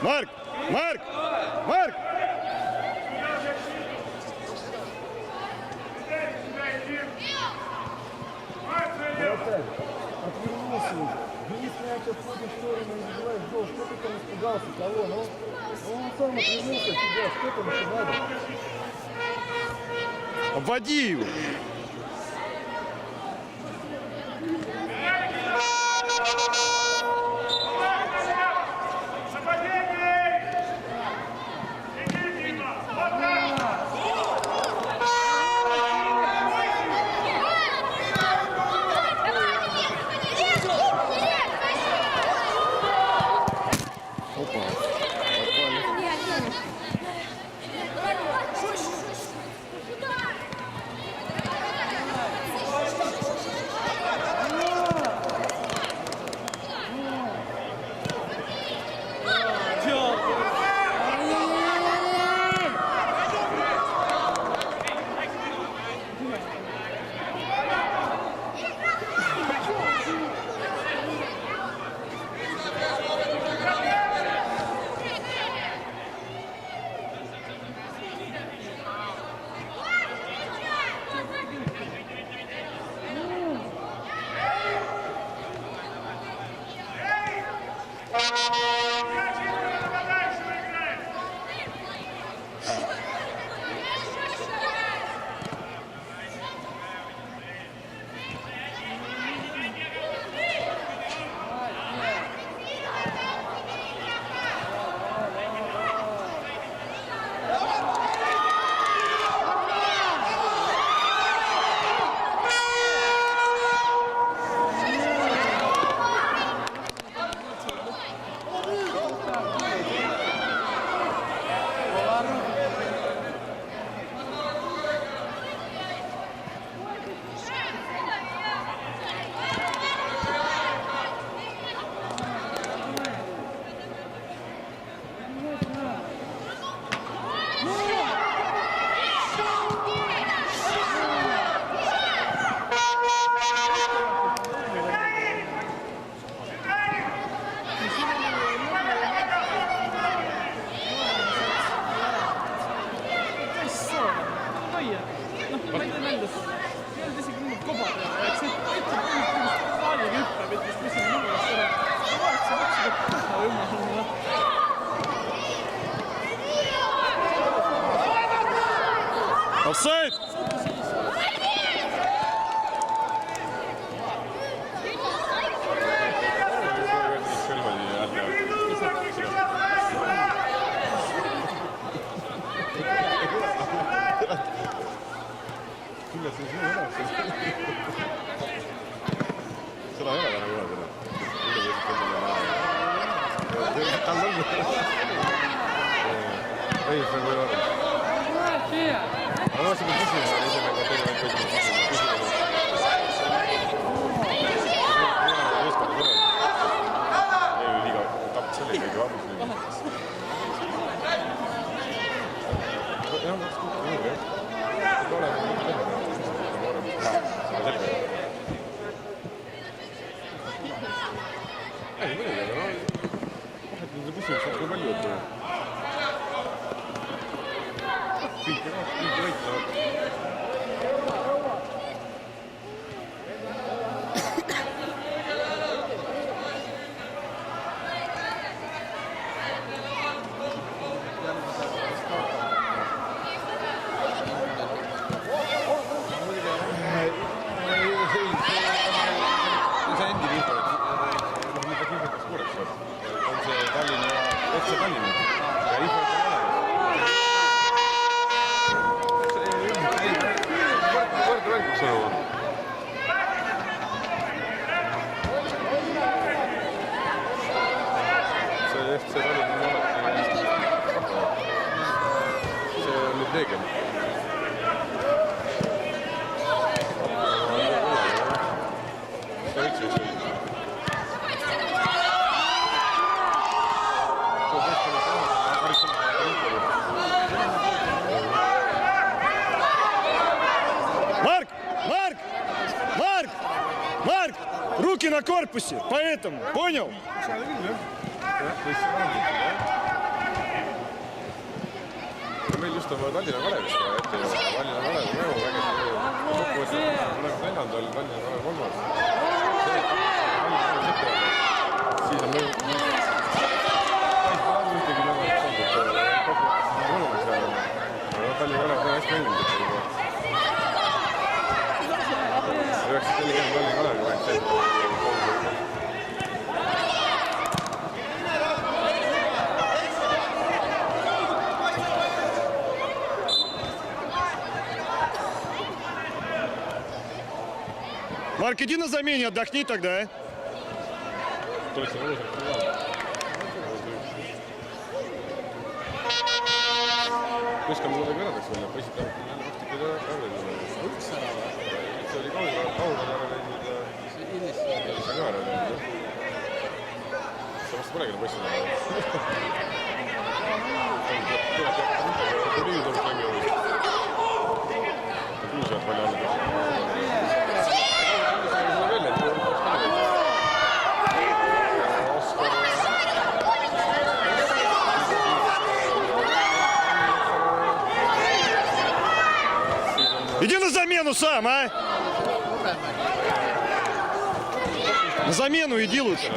Mark! Mark! Mark! Отвернулся уже. Ну, если начал входить в сторону и забиваешь гол, что ты там испугался? Кого? Ну, он сам отвернулся от тебя. Что там еще надо? Обводи его! Offside! Руки на корпусе, поэтому, понял? meil just on Tallinna Kalevist vaja ette jõuda. Tallinna Kalev mõju vägesi kokkuvõttes oleme neljandal, Tallinna Kalev kolmas. Siis on mõju. Ühtegi väga kokkuvõttes mõjumas seal on. Tallinna Kalev on hästi mänginud. 940 Tallinna Kalev vaja ette. Марк, иди на замене, отдохни тогда. Точно, Kuskil mulle kõrvadeks välja, poisid tahavad jälle natuke arvele. See oli kaugel ära läinud ja Ilisse ka ära läinud. See vast polegi poissid ära. Kui Riigikogus mängivad. Kuusivad palju alla. Иди на замену сам, а? На замену иди лучше.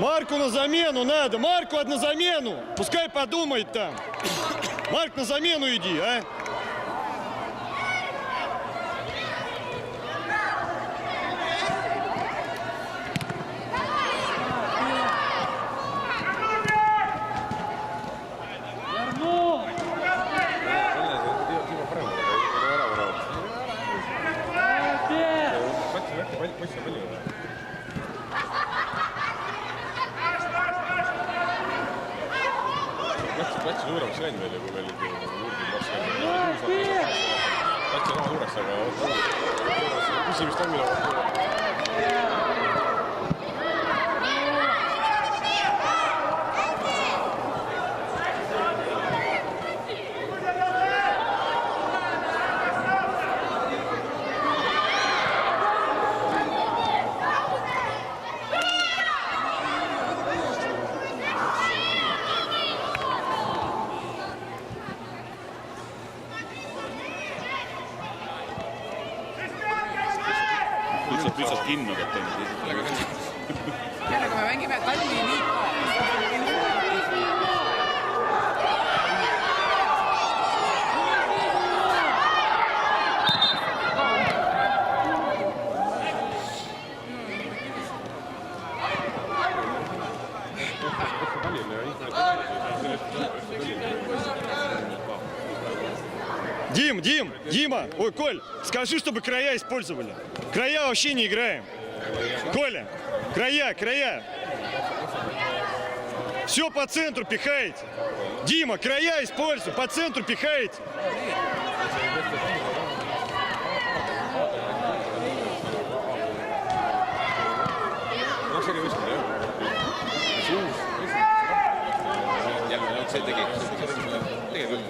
Марку на замену надо, Марку на замену. Пускай подумает там. Марк, на замену иди, а? Lätsi suuremaks läinud veel ja kui veel juurde Lätsi on sama suureks, aga küsimist on minu Pütsad kinno võtta. Kellega me mängime Tallinni liiga. Дима, ой, Коль, скажи, чтобы края использовали. Края вообще не играем. Коля, края. Все по центру пихаете. Дима, края используй, по центру пихаете. see tegi tegelikult